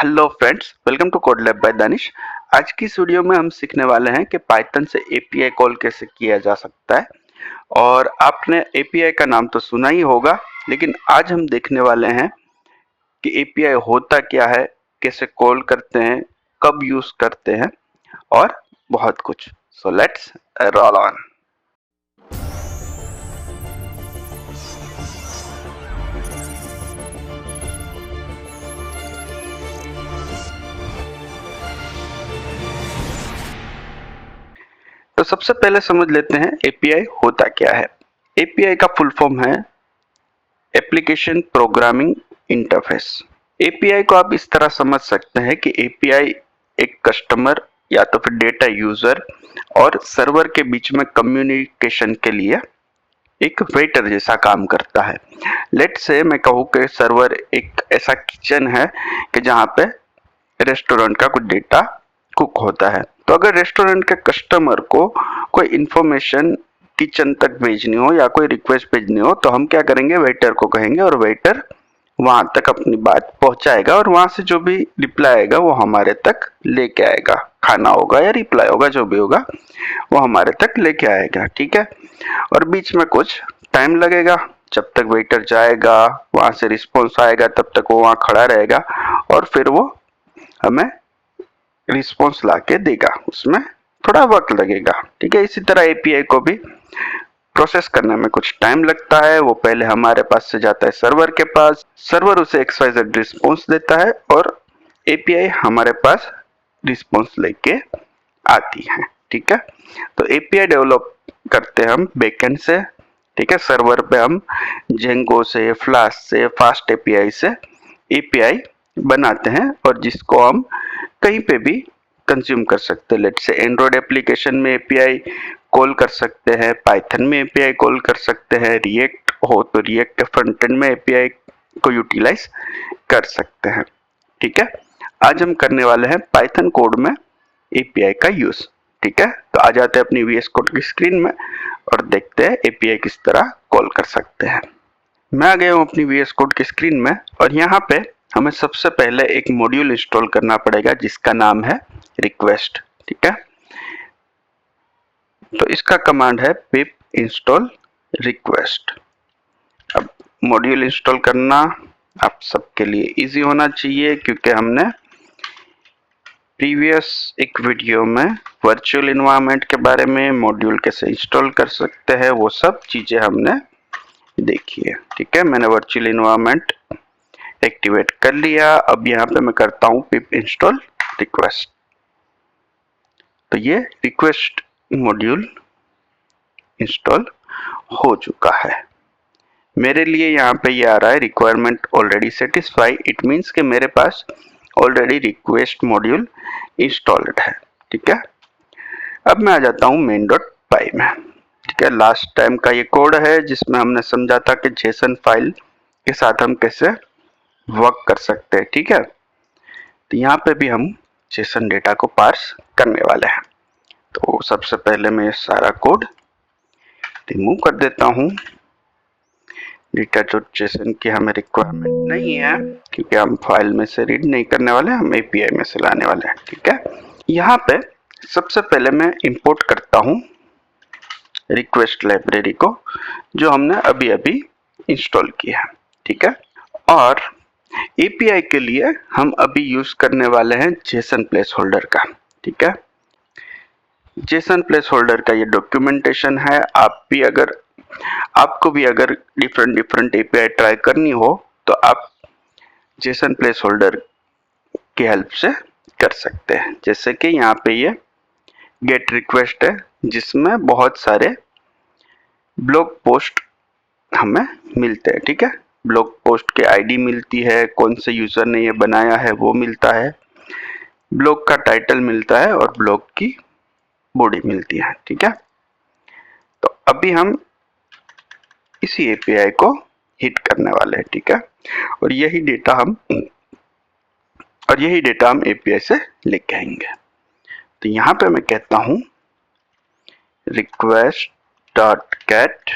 Hello friends, welcome to code lab by Danish. आज की इस वीडियो में हम सीखने वाले हैं कि पाइथन से एपीआई कॉल कैसे किया जा सकता है। और आपने एपीआई का नाम तो सुना ही होगा, लेकिन आज हम देखने वाले हैं कि एपीआई होता क्या है, कैसे कॉल करते हैं, कब यूज करते हैं और बहुत कुछ। So let's roll on. तो सबसे पहले समझ लेते हैं एपीआई होता क्या है। एपीआई का फुल फॉर्म है एप्लीकेशन प्रोग्रामिंग इंटरफेस। एपीआई को आप इस तरह समझ सकते हैं कि एपीआई एक कस्टमर या तो फिर डेटा यूजर और सर्वर के बीच में कम्युनिकेशन के लिए एक वेटर जैसा काम करता है। लेट से मैं कहूँ कि सर्वर एक ऐसा किचन है कि जहाँ पे रेस्टोरेंट का कुछ डेटा कुक होता है। तो अगर रेस्टोरेंट के कस्टमर को कोई इंफॉर्मेशन किचन तक भेजनी हो या कोई रिक्वेस्ट भेजनी हो तो हम क्या करेंगे, वेटर को कहेंगे और वेटर वहां तक अपनी बात पहुंचाएगा और वहां से जो भी रिप्लाई आएगा वो हमारे तक लेके आएगा। खाना होगा या रिप्लाई होगा, जो भी होगा वो हमारे तक लेके आएगा। ठीक है। और बीच में कुछ टाइम लगेगा, जब तक वेटर जाएगा वहां से रिस्पॉन्स आएगा तब तक वो वहां खड़ा रहेगा और फिर वो हमें रिस्पॉन्स लाके देगा। उसमें थोड़ा वक्त लगेगा। ठीक है। इसी तरह एपीआई को भी प्रोसेस करने में कुछ टाइम लगता है। वो पहले हमारे पास से जाता है सर्वर के पास, सर्वर उसे एक्सवाइजेड रिस्पॉन्स देता है और एपीआई हमारे पास रिस्पॉन्स लेके आती है। ठीक है। तो एपीआई डेवलप करते हैं हम बैकएंड से। ठीक है। सर्वर पे हम जेंगो से, फ्लास्क से, फास्ट एपीआई से एपीआई बनाते हैं और जिसको हम कहीं पे भी कंज्यूम कर सकते हैं। लेट से एंड्रॉयड एप्लीकेशन में एपीआई कॉल कर सकते हैं, पाइथन में एपीआई कॉल कर सकते हैं, रिएक्ट हो तो रिएक्ट के फ्रंट एंड में एपीआई को यूटिलाइज कर सकते हैं। ठीक है। आज हम करने वाले हैं पाइथन कोड में एपीआई का यूज। ठीक है। तो आ जाते हैं अपनी वीएस कोड की स्क्रीन में और देखते हैं एपीआई किस तरह कॉल कर सकते हैं। मैं आ गया हूँ अपनी वीएस कोड की स्क्रीन में और यहाँ पे हमें सबसे पहले एक मॉड्यूल इंस्टॉल करना पड़ेगा जिसका नाम है रिक्वेस्ट। ठीक है। तो इसका कमांड है पिप इंस्टॉल रिक्वेस्ट। अब मॉड्यूल इंस्टॉल करना आप सबके लिए इजी होना चाहिए क्योंकि हमने प्रीवियस एक वीडियो में वर्चुअल एनवायरनमेंट के बारे में, मॉड्यूल कैसे इंस्टॉल कर सकते हैं, वो सब चीजें हमने देखी है। ठीक है। मैंने वर्चुअल एनवायरनमेंट एक्टिवेट कर लिया। अब यहाँ पे मैं करता हूँ पिप इंस्टॉल रिक्वेस्ट। तो ये रिक्वेस्ट मॉड्यूल इंस्टॉल हो चुका है। मेरे लिए यहाँ पे ये आ रहा है requirement already satisfy. It means कि मेरे पास ऑलरेडी रिक्वेस्ट मॉड्यूल इंस्टॉल्ड है। ठीक है। अब मैं आ जाता हूँ main.py में। ठीक है। लास्ट टाइम का ये कोड है जिसमें हमने समझा था कि जेसन फाइल के साथ हम कैसे वर्क कर सकते हैं। ठीक है। तो यहाँ पे भी हम जेसन डेटा को पार्स करने वाले हैं। तो सबसे पहले मैं सारा कोड रिमूव कर देता हूँ। डेटा जो जेसन की हमें रिक्वायरमेंट नहीं है क्योंकि हम फाइल में से रीड नहीं करने वाले, हम एपीआई में से लाने वाले हैं। ठीक है। यहाँ पे सबसे पहले मैं इंपोर्ट करता हूँ रिक्वेस्ट लाइब्रेरी को जो हमने अभी अभी इंस्टॉल किया है। ठीक है। और एपीआई के लिए हम अभी यूज करने वाले हैं जेसन प्लेस होल्डर का। ठीक है। जेसन प्लेस होल्डर का ये डॉक्यूमेंटेशन है। आपको भी अगर डिफरेंट एपीआई ट्राई करनी हो तो आप जेसन प्लेस होल्डर की हेल्प से कर सकते हैं। जैसे कि यहाँ पे ये गेट रिक्वेस्ट है जिसमें बहुत सारे ब्लॉग पोस्ट हमें मिलते हैं। ठीक है। ब्लॉग पोस्ट के आईडी मिलती है, कौन से यूजर ने ये बनाया है वो मिलता है, ब्लॉग का टाइटल मिलता है और ब्लॉग की बॉडी मिलती है। ठीक है। तो अभी हम इसी एपीआई को हिट करने वाले हैं। ठीक है। और यही डेटा हम एपीआई से लेके आएंगे। तो यहाँ पे मैं कहता हूँ रिक्वेस्ट डॉट गेट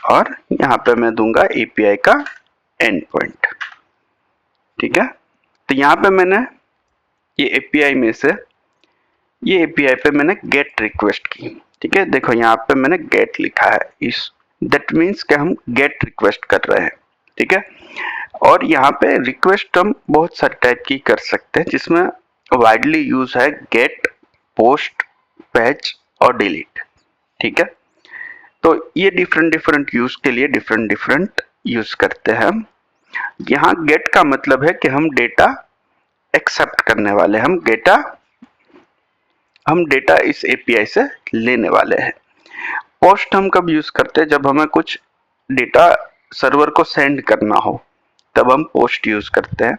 और यहाँ पे मैं दूंगा एपीआई का एंड पॉइंट। ठीक है। तो यहाँ पे मैंने ये एपीआई में से ये एपीआई पे मैंने गेट रिक्वेस्ट की, ठीक है। देखो यहाँ पे मैंने गेट लिखा है, इस दैट मीन्स कि हम गेट रिक्वेस्ट कर रहे हैं, ठीक है। और यहाँ पे रिक्वेस्ट हम बहुत सारे टाइप की कर सकते हैं, जिसमें वाइडली यूज है गेट, पोस्ट, फैच और डिलीट, ठीक है। तो ये डिफरेंट यूज के लिए डिफरेंट यूज करते हैं हम। यहाँ गेट का मतलब है कि हम डेटा एक्सेप्ट करने वाले, हम डेटा इस एपीआई से लेने वाले हैं। पोस्ट हम कब यूज करते हैं, जब हमें कुछ डेटा सर्वर को सेंड करना हो, तब हम पोस्ट यूज करते हैं।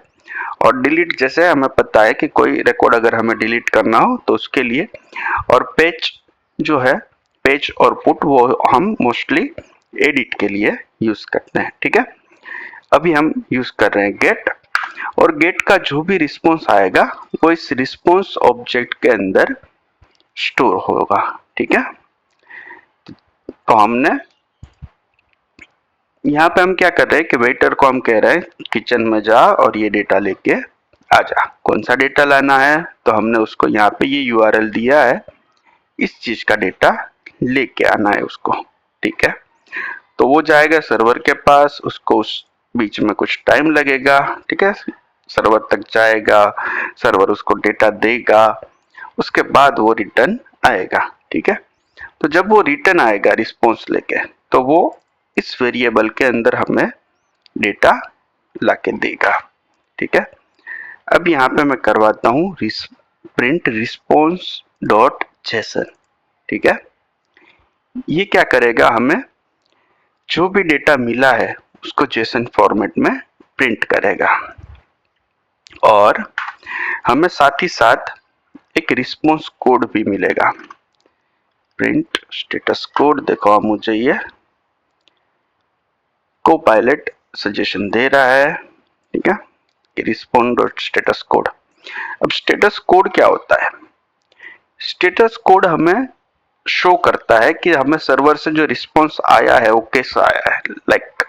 और डिलीट जैसे हमें पता है कि कोई रिकॉर्ड अगर हमें डिलीट करना हो तो उसके लिए। और पेज जो है, पेज और पुट, वो हम मोस्टली एडिट के लिए यूज करते हैं, ठीक है। अभी हम यूज कर रहे हैं गेट, और गेट का जो भी रिस्पॉन्स आएगा वो इस रिस्पॉन्स ऑब्जेक्ट के अंदर स्टोर होगा, ठीक है। तो हमने यहाँ पे हम क्या कर रहे हैं कि वेटर को हम कह रहे हैं किचन में जा और ये डेटा लेके आ जा। कौन सा डेटा लाना है, तो हमने उसको यहाँ पे ये यूआरएल दिया है, इस चीज का डेटा लेके आना है उसको, ठीक है। तो वो जाएगा सर्वर के पास, उसको उस बीच में कुछ टाइम लगेगा, ठीक है। सर्वर तक जाएगा, सर्वर उसको डेटा देगा, उसके बाद वो रिटर्न आएगा, ठीक है। तो जब वो रिटर्न आएगा रिस्पॉन्स लेके, तो वो इस वेरिएबल के अंदर हमें डेटा लाके देगा, ठीक है। अब यहाँ पे मैं करवाता हूँ प्रिंट रिस्पॉन्स डॉट जेसन, ठीक है। ये क्या करेगा, हमें जो भी डेटा मिला है उसको जेसन फॉर्मेट में प्रिंट करेगा, और हमें साथ ही साथ एक रिस्पॉन्स कोड भी मिलेगा। प्रिंट स्टेटस कोड, देखो मुझे ये कोपायलट सजेशन दे रहा है, ठीक है। Respond dot status code. अब स्टेटस कोड क्या होता है, स्टेटस कोड हमें शो करता है कि हमें सर्वर से जो रिस्पॉन्स आया है वो कैसा आया है। लाइक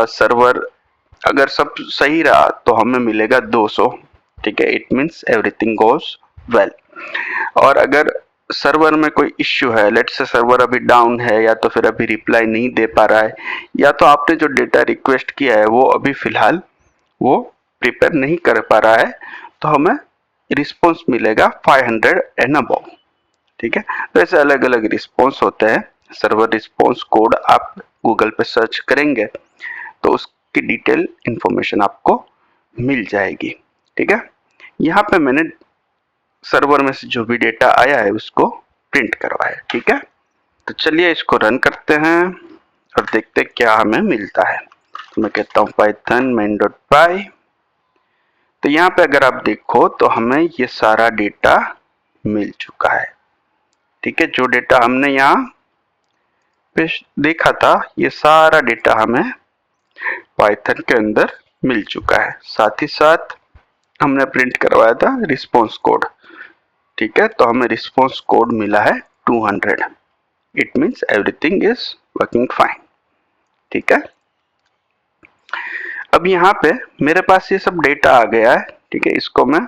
सर्वर अगर सब सही रहा तो हमें मिलेगा 200, ठीक है, it means everything goes well. और अगर सर्वर में कोई इश्यू है, लेट्स से सर्वर अभी डाउन है, या तो फिर अभी रिप्लाई नहीं दे पा रहा है, या तो आपने जो डेटा रिक्वेस्ट किया है वो अभी फिलहाल वो प्रिपेयर नहीं कर पा रहा है, तो हमें रिस्पॉन्स मिलेगा 500 एंड अबव, ठीक है। तो ऐसे अलग अलग रिस्पॉन्स होते हैं। सर्वर रिस्पॉन्स कोड आप गूगल पे सर्च करेंगे तो उसकी डिटेल इंफॉर्मेशन आपको मिल जाएगी, ठीक है। यहाँ पे मैंने सर्वर में से जो भी डेटा आया है उसको प्रिंट करवाया, ठीक है। तो चलिए इसको रन करते हैं और देखते हैं क्या हमें मिलता है। तो मैं कहता हूँ पाइथन main.py। तो यहाँ पे अगर आप देखो तो हमें ये सारा डेटा मिल चुका है, ठीक है। जो डेटा हमने यहाँ पे देखा था, ये सारा डेटा हमें पाइथन के अंदर मिल चुका है। साथ ही साथ हमने प्रिंट करवाया था रिस्पॉन्स कोड, ठीक है। तो हमें रिस्पॉन्स कोड मिला है 200, it means everything is working fine, ठीक है। अब यहाँ पे मेरे पास ये सब डेटा आ गया है, ठीक है। इसको मैं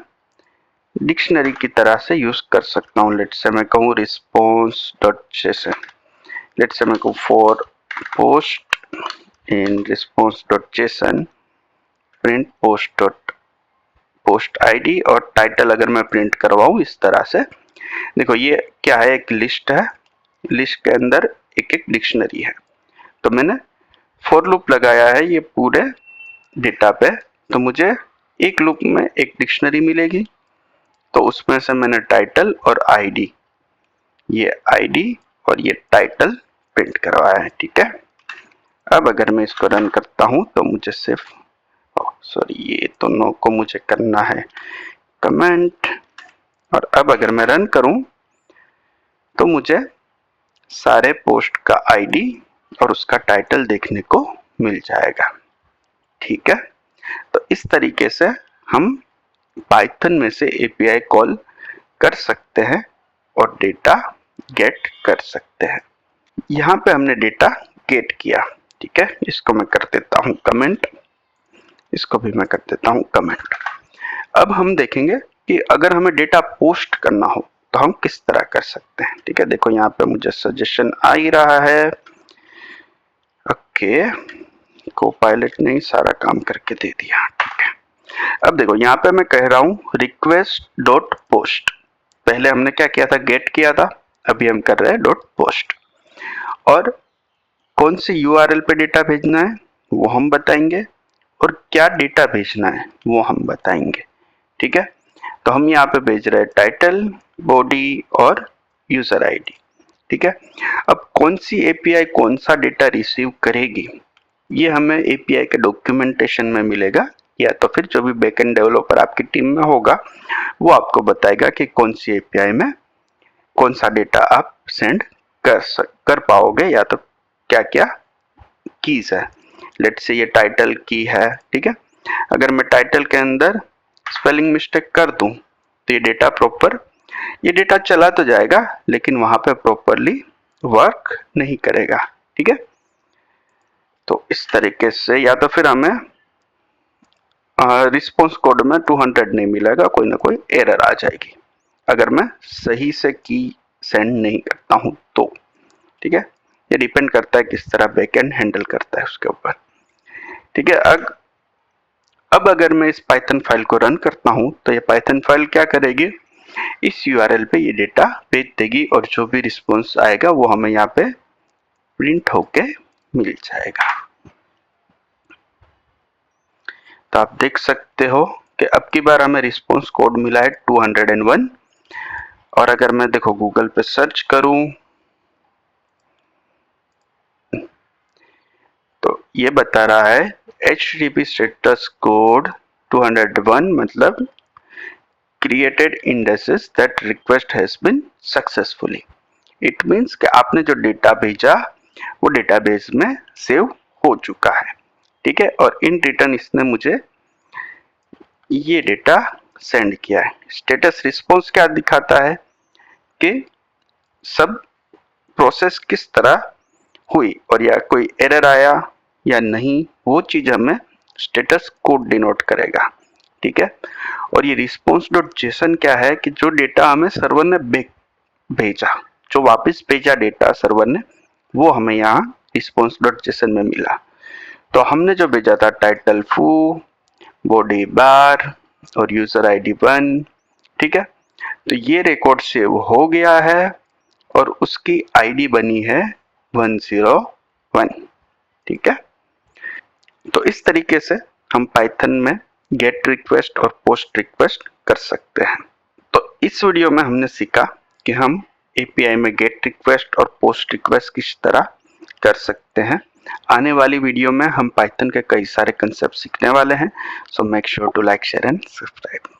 डिक्शनरी की तरह से यूज कर सकता हूँ। लेट्स से मैं कहूँ response dot JSON, let's say मैं कहूँ for post in response dot JSON print post dot post ID, और टाइटल अगर मैं प्रिंट करवाऊँ इस तरह से। देखो ये क्या है, एक लिस्ट है, लिस्ट के अंदर एक एक डिक्शनरी है। तो मैंने फॉर लूप लगाया है ये पूरे डेटा पे, तो मुझे एक लूप में एक डिक्शनरी मिलेगी। तो उसमें से मैंने टाइटल और आईडी, ये आईडी और ये टाइटल प्रिंट करवाया है, ठीक है। अब अगर मैं इसको रन करता हूं तो मुझे सिर्फ सॉरी, ये तो नो को मुझे करना है कमेंट। और अब अगर मैं रन करूं तो मुझे सारे पोस्ट का आईडी और उसका टाइटल देखने को मिल जाएगा, ठीक है। तो इस तरीके से हम पाइथन में से एपीआई कॉल कर सकते हैं और डेटा गेट कर सकते हैं। यहाँ पे हमने डेटा गेट किया, ठीक है। इसको मैं कर देता हूँ कमेंट, इसको भी मैं कर देता हूँ कमेंट। अब हम देखेंगे कि अगर हमें डेटा पोस्ट करना हो तो हम किस तरह कर सकते हैं। ठीक है, देखो यहाँ पे मुझे सजेशन आ ही रहा है। ओके, कोपायलट ने सारा काम करके दे दिया। ठीक है, अब देखो यहाँ पे मैं कह रहा हूँ रिक्वेस्ट डॉट पोस्ट। पहले हमने क्या किया था, गेट किया था, अभी हम कर रहे हैं डॉट पोस्ट। और कौन सी यूआरएल पे डेटा भेजना है वो हम बताएंगे, और क्या डेटा भेजना है वो हम बताएंगे। ठीक है, तो हम यहाँ पे भेज रहे हैं टाइटल, बॉडी और यूजर आईडी। ठीक है, अब कौन सी एपीआई कौन सा डेटा रिसीव करेगी ये हमें एपीआई के डॉक्यूमेंटेशन में मिलेगा, या तो फिर जो भी बैकएंड डेवलपर आपकी टीम में होगा वो आपको बताएगा कि कौन सी एपीआई में कौन सा डेटा आप सेंड कर पाओगे, या तो क्या क्या कीज है। लेट्स से ये टाइटल की है। ठीक है, अगर मैं टाइटल के अंदर स्पेलिंग मिस्टेक कर दूं तो ये डेटा चला तो जाएगा लेकिन वहां पे प्रॉपरली वर्क नहीं करेगा। ठीक है, तो इस तरीके से या तो फिर हमें रिस्पॉन्स कोड में 200 नहीं मिलेगा, कोई ना कोई एरर आ जाएगी अगर मैं सही से की सेंड नहीं करता हूं तो। ठीक है, ये डिपेंड करता है किस तरह बैकएंड हैंडल करता है उसके ऊपर। ठीक है, अब अगर मैं इस पाइथन फाइल को रन करता हूं तो ये पाइथन फाइल क्या करेगी, इस यूआरएल पे ये डेटा भेज देगी और जो भी रिस्पॉन्स आएगा वो हमें यहाँ पे प्रिंट होके मिल जाएगा। तो आप देख सकते हो कि अब की बार हमें रिस्पॉन्स कोड मिला है 201, और अगर मैं देखो गूगल पे सर्च करूं तो ये बता रहा है HTTP स्टेटस कोड 201 मतलब created indexes that request has been successfully. It means कि आपने जो डेटा भेजा वो डेटाबेस में सेव हो चुका है। ठीक है, और इन रिटर्न इसने मुझे ये डेटा सेंड किया है। स्टेटस रिस्पॉन्स क्या दिखाता है कि सब प्रोसेस किस तरह हुई और या कोई एरर आया या नहीं, वो चीज हमें स्टेटस कोड डिनोट करेगा। ठीक है, और ये रिस्पॉन्स डॉट जेसन क्या है कि जो डेटा हमें सर्वर ने भेजा, जो वापस भेजा डेटा सर्वर ने, वो हमें यहाँ रिस्पॉन्स डॉट जेसन में मिला। तो हमने जो भेजा था टाइटल फू, बॉडी बार और यूजर आईडी 1। ठीक है, तो ये रिकॉर्ड सेव हो गया है और उसकी आईडी बनी है 101। ठीक है, तो इस तरीके से हम पाइथन में गेट रिक्वेस्ट और पोस्ट रिक्वेस्ट कर सकते हैं। तो इस वीडियो में हमने सीखा कि हम एपीआई में गेट रिक्वेस्ट और पोस्ट रिक्वेस्ट किस तरह कर सकते हैं। आने वाली वीडियो में हम पाइथन के कई सारे कंसेप्ट सीखने वाले हैं। So make sure to like, share and subscribe.